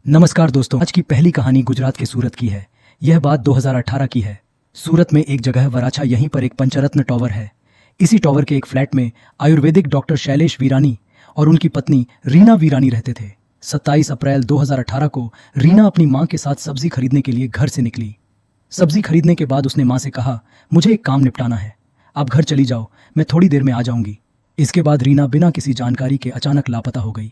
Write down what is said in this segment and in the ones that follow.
नमस्कार दोस्तों, आज की पहली कहानी गुजरात के सूरत की है। यह बात 2018 की है। सूरत में एक जगह वराछा, यहीं पर एक पंचरत्न टावर है। इसी टावर के एक फ्लैट में आयुर्वेदिक डॉक्टर शैलेश वीरानी और उनकी पत्नी रीना वीरानी रहते थे। 27 अप्रैल 2018 को रीना अपनी मां के साथ सब्जी खरीदने के लिए घर से निकली। सब्जी खरीदने के बाद उसने मां से कहा, मुझे एक काम निपटाना है, आप घर चली जाओ, मैं थोड़ी देर में आ जाऊंगी। इसके बाद रीना बिना किसी जानकारी के अचानक लापता हो गई।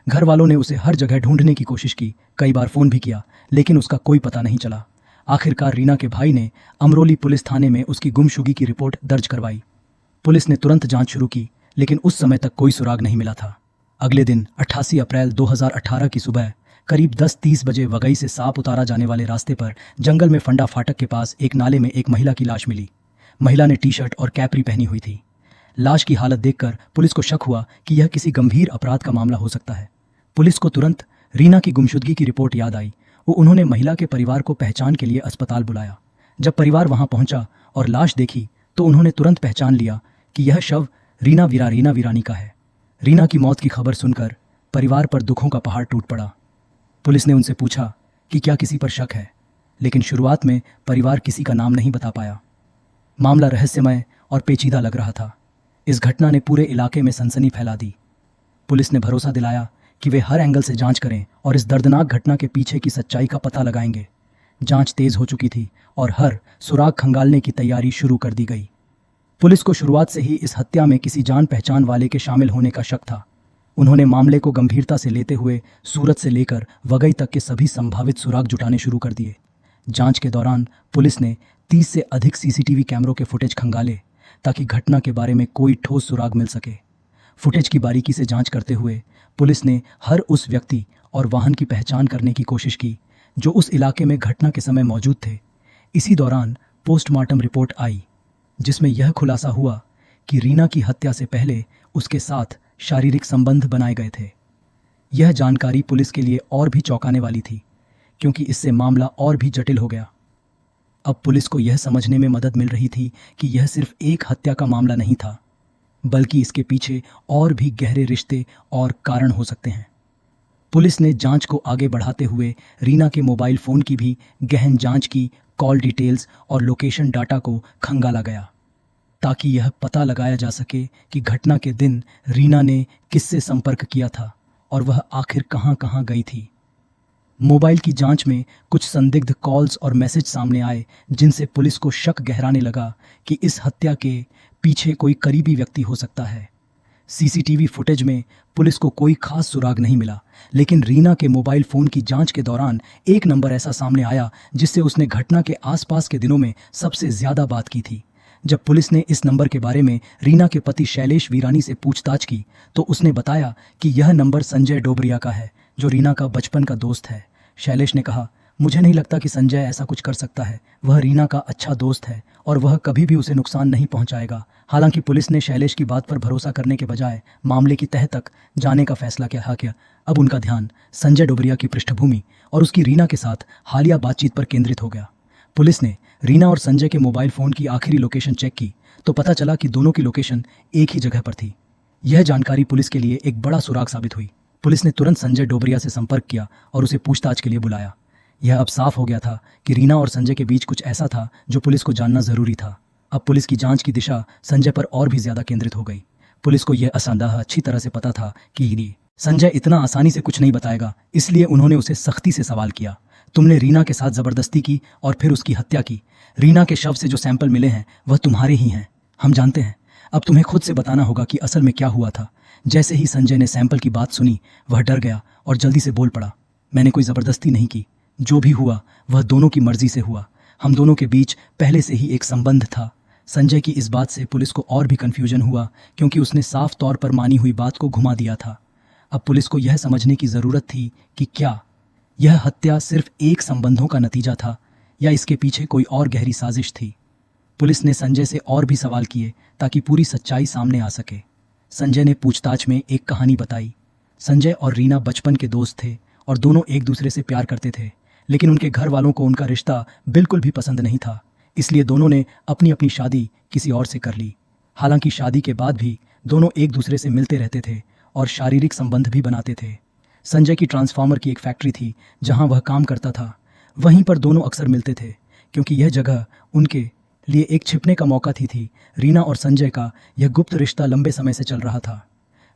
घर वालों ने उसे हर जगह ढूंढने की कोशिश की, कई बार फोन भी किया, लेकिन उसका कोई पता नहीं चला। आखिरकार रीना के भाई ने अमरोली पुलिस थाने में उसकी गुमशुदगी की रिपोर्ट दर्ज करवाई। पुलिस ने तुरंत जांच शुरू की, लेकिन उस समय तक कोई सुराग नहीं मिला था। अगले दिन 88 अप्रैल 2018 की सुबह करीब 10:30 बजे वगई से सांप उतारा जाने वाले रास्ते पर जंगल में फंडा फाटक के पास एक नाले में एक महिला की लाश मिली। महिला ने टी शर्ट और कैपरी पहनी हुई थी। लाश की हालत देखकर पुलिस को शक हुआ कि यह किसी गंभीर अपराध का मामला हो सकता है। पुलिस को तुरंत रीना की गुमशुदगी की रिपोर्ट याद आई। उन्होंने महिला के परिवार को पहचान के लिए अस्पताल बुलाया। जब परिवार वहां पहुंचा और लाश देखी तो उन्होंने तुरंत पहचान लिया कि यह शव रीना वीरानी का है। रीना की मौत की खबर सुनकर परिवार पर दुखों का पहाड़ टूट पड़ा। पुलिस ने उनसे पूछा कि क्या किसी पर शक है, लेकिन शुरुआत में परिवार किसी का नाम नहीं बता पाया। मामला रहस्यमय और पेचीदा लग रहा था। इस घटना ने पूरे इलाके में सनसनी फैला दी। पुलिस ने भरोसा दिलाया कि वे हर एंगल से जांच करें और इस दर्दनाक घटना के पीछे की सच्चाई का पता लगाएंगे। जांच तेज हो चुकी थी और हर सुराग खंगालने की तैयारी शुरू कर दी गई। पुलिस को शुरुआत से ही इस हत्या में किसी जान पहचान वाले के शामिल होने का शक था। उन्होंने मामले को गंभीरता से लेते हुए सूरत से लेकर वगई तक के सभी संभावित सुराग जुटाने शुरू कर दिए। जांच के दौरान पुलिस ने 30 से अधिक सीसीटीवी कैमरों के फुटेज खंगाले ताकि घटना के बारे में कोई ठोस सुराग मिल सके। फुटेज की बारीकी से जांच करते हुए पुलिस ने हर उस व्यक्ति और वाहन की पहचान करने की कोशिश की जो उस इलाके में घटना के समय मौजूद थे। इसी दौरान पोस्टमार्टम रिपोर्ट आई, जिसमें यह खुलासा हुआ कि रीना की हत्या से पहले उसके साथ शारीरिक संबंध बनाए गए थे। यह जानकारी पुलिस के लिए और भी चौंकाने वाली थी, क्योंकि इससे मामला और भी जटिल हो गया। अब पुलिस को यह समझने में मदद मिल रही थी कि यह सिर्फ एक हत्या का मामला नहीं था, बल्कि इसके पीछे और भी गहरे रिश्ते और कारण हो सकते हैं। पुलिस ने जांच को आगे बढ़ाते हुए रीना के मोबाइल फोन की भी गहन जांच की। कॉल डिटेल्स और लोकेशन डाटा को खंगाला गया ताकि यह पता लगाया जा सके कि घटना के दिन रीना ने किससे संपर्क किया था और वह आखिर कहां गई थी। मोबाइल की जांच में कुछ संदिग्ध कॉल्स और मैसेज सामने आए, जिनसे पुलिस को शक गहराने लगा कि इस हत्या के पीछे कोई करीबी व्यक्ति हो सकता है। सीसीटीवी फुटेज में पुलिस को कोई खास सुराग नहीं मिला, लेकिन रीना के मोबाइल फोन की जांच के दौरान एक नंबर ऐसा सामने आया जिससे उसने घटना के आसपास के दिनों में सबसे ज्यादा बात की थी। जब पुलिस ने इस नंबर के बारे में रीना के पति शैलेश वीरानी से पूछताछ की तो उसने बताया कि यह नंबर संजय डोबरिया का है, जो रीना का बचपन का दोस्त है। शैलेश ने कहा, मुझे नहीं लगता कि संजय ऐसा कुछ कर सकता है। वह रीना का अच्छा दोस्त है और वह कभी भी उसे नुकसान नहीं पहुंचाएगा। हालांकि पुलिस ने शैलेश की बात पर भरोसा करने के बजाय मामले की तह तक जाने का फैसला किया। अब उनका ध्यान संजय डोबरिया की पृष्ठभूमि और उसकी रीना के साथ हालिया बातचीत पर केंद्रित हो गया। पुलिस ने रीना और संजय के मोबाइल फोन की आखिरी लोकेशन चेक की तो पता चला कि दोनों की लोकेशन एक ही जगह पर थी। यह जानकारी पुलिस के लिए एक बड़ा सुराग साबित हुई। पुलिस ने तुरंत संजय डोबरिया से संपर्क किया और उसे पूछताछ के लिए बुलाया। यह अब साफ हो गया था कि रीना और संजय के बीच कुछ ऐसा था जो पुलिस को जानना जरूरी था। अब पुलिस की जांच की दिशा संजय पर और भी ज्यादा केंद्रित हो गई। पुलिस को यह असंदेह अच्छी तरह से पता था कि संजय इतना आसानी से कुछ नहीं बताएगा, इसलिए उन्होंने उसे सख्ती से सवाल किया, तुमने रीना के साथ जबरदस्ती की और फिर उसकी हत्या की। रीना के शव से जो सैंपल मिले हैं वह तुम्हारे ही हैं, हम जानते हैं। अब तुम्हें खुद से बताना होगा कि असल में क्या हुआ था। जैसे ही संजय ने सैंपल की बात सुनी, वह डर गया और जल्दी से बोल पड़ा, मैंने कोई जबरदस्ती नहीं की, जो भी हुआ वह दोनों की मर्जी से हुआ। हम दोनों के बीच पहले से ही एक संबंध था। संजय की इस बात से पुलिस को और भी कंफ्यूजन हुआ, क्योंकि उसने साफ तौर पर मानी हुई बात को घुमा दिया था। अब पुलिस को यह समझने की जरूरत थी कि क्या यह हत्या सिर्फ एक संबंधों का नतीजा था या इसके पीछे कोई और गहरी साजिश थी। पुलिस ने संजय से और भी सवाल किए ताकि पूरी सच्चाई सामने आ सके। संजय ने पूछताछ में एक कहानी बताई। संजय और रीना बचपन के दोस्त थे और दोनों एक दूसरे से प्यार करते थे, लेकिन उनके घर वालों को उनका रिश्ता बिल्कुल भी पसंद नहीं था। इसलिए दोनों ने अपनी अपनी शादी किसी और से कर ली। हालांकि शादी के बाद भी दोनों एक दूसरे से मिलते रहते थे और शारीरिक संबंध भी बनाते थे। संजय की ट्रांसफार्मर की एक फैक्ट्री थी जहां वह काम करता था। वहीं पर दोनों अक्सर मिलते थे क्योंकि यह जगह उनके लिए एक छिपने का मौका थी। रीना और संजय का यह गुप्त रिश्ता लंबे समय से चल रहा था।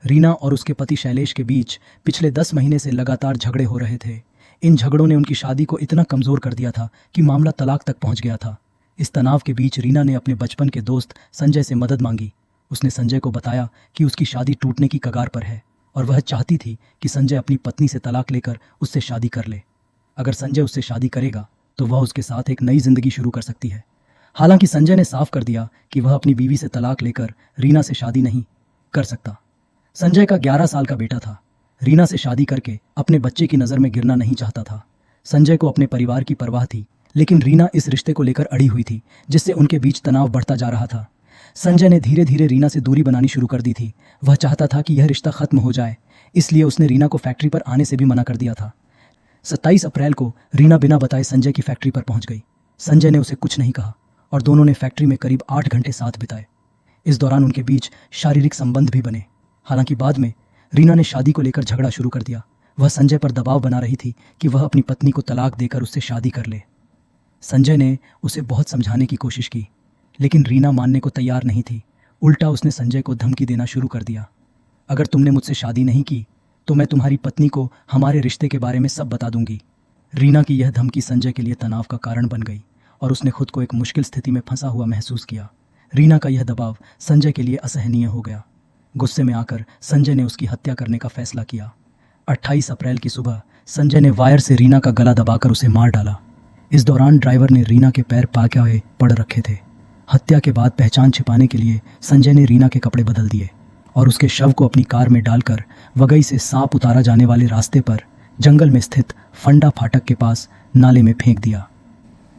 रीना और उसके पति शैलेश के बीच पिछले 10 महीने से लगातार झगड़े हो रहे थे। इन झगड़ों ने उनकी शादी को इतना कमज़ोर कर दिया था कि मामला तलाक तक पहुंच गया था। इस तनाव के बीच रीना ने अपने बचपन के दोस्त संजय से मदद मांगी। उसने संजय को बताया कि उसकी शादी टूटने की कगार पर है और वह चाहती थी कि संजय अपनी पत्नी से तलाक लेकर उससे शादी कर ले। अगर संजय उससे शादी करेगा तो वह उसके साथ एक नई जिंदगी शुरू कर सकती है। हालांकि संजय ने साफ कर दिया कि वह अपनी बीवी से तलाक लेकर रीना से शादी नहीं कर सकता। संजय का 11 साल का बेटा था। रीना से शादी करके अपने बच्चे की नज़र में गिरना नहीं चाहता था। संजय को अपने परिवार की परवाह थी, लेकिन रीना इस रिश्ते को लेकर अड़ी हुई थी, जिससे उनके बीच तनाव बढ़ता जा रहा था। संजय ने धीरे धीरे रीना से दूरी बनानी शुरू कर दी थी। वह चाहता था कि यह रिश्ता खत्म हो जाए, इसलिए उसने रीना को फैक्ट्री पर आने से भी मना कर दिया था। 27 अप्रैल को रीना बिना बताए संजय की फैक्ट्री पर पहुंच गई। संजय ने उसे कुछ नहीं कहा और दोनों ने फैक्ट्री में करीब 8 घंटे साथ बिताए। इस दौरान उनके बीच शारीरिक संबंध भी बने। हालांकि बाद में रीना ने शादी को लेकर झगड़ा शुरू कर दिया। वह संजय पर दबाव बना रही थी कि वह अपनी पत्नी को तलाक देकर उससे शादी कर ले। संजय ने उसे बहुत समझाने की कोशिश की, लेकिन रीना मानने को तैयार नहीं थी। उल्टा उसने संजय को धमकी देना शुरू कर दिया। अगर तुमने मुझसे शादी नहीं की तो मैं तुम्हारी पत्नी को हमारे रिश्ते के बारे में सब बता दूंगी। रीना की यह धमकी संजय के लिए तनाव का कारण बन गई और उसने खुद को एक मुश्किल स्थिति में फंसा हुआ महसूस किया। रीना का यह दबाव संजय के लिए असहनीय हो गया। गुस्से में आकर संजय ने उसकी हत्या करने का फैसला किया। 28 अप्रैल की सुबह संजय ने वायर से रीना का गला दबाकर उसे मार डाला। इस दौरान ड्राइवर ने रीना के पैर पाके हुए पड़ रखे थे। हत्या के बाद पहचान छिपाने के लिए संजय ने रीना के कपड़े बदल दिए और उसके शव को अपनी कार में डालकर वगई से सांप उतारा जाने वाले रास्ते पर जंगल में स्थित फंडा फाटक के पास नाले में फेंक दिया।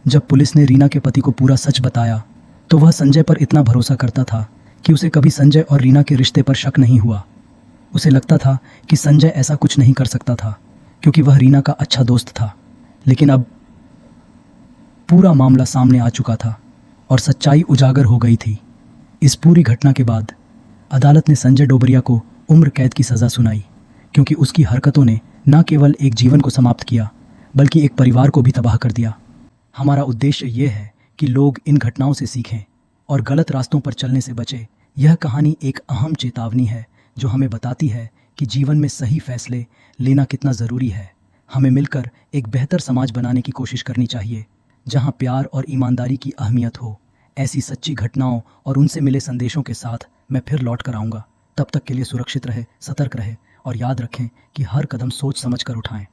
जब पुलिस ने रीना के पति को पूरा सच बताया तो वह संजय पर इतना भरोसा करता था कि उसे कभी संजय और रीना के रिश्ते पर शक नहीं हुआ। उसे लगता था कि संजय ऐसा कुछ नहीं कर सकता था क्योंकि वह रीना का अच्छा दोस्त था। लेकिन अब पूरा मामला सामने आ चुका था और सच्चाई उजागर हो गई थी। इस पूरी घटना के बाद अदालत ने संजय डोबरिया को उम्र कैद की सज़ा सुनाई क्योंकि उसकी हरकतों ने न केवल एक जीवन को समाप्त किया बल्कि एक परिवार को भी तबाह कर दिया। हमारा उद्देश्य ये है कि लोग इन घटनाओं से सीखें और गलत रास्तों पर चलने से बचें। यह कहानी एक अहम चेतावनी है जो हमें बताती है कि जीवन में सही फैसले लेना कितना ज़रूरी है। हमें मिलकर एक बेहतर समाज बनाने की कोशिश करनी चाहिए जहां प्यार और ईमानदारी की अहमियत हो। ऐसी सच्ची घटनाओं और उनसे मिले संदेशों के साथ मैं फिर लौट कर आऊँगा। तब तक के लिए सुरक्षित रहे, सतर्क रहे और याद रखें कि हर कदम सोच समझ कर उठाएं।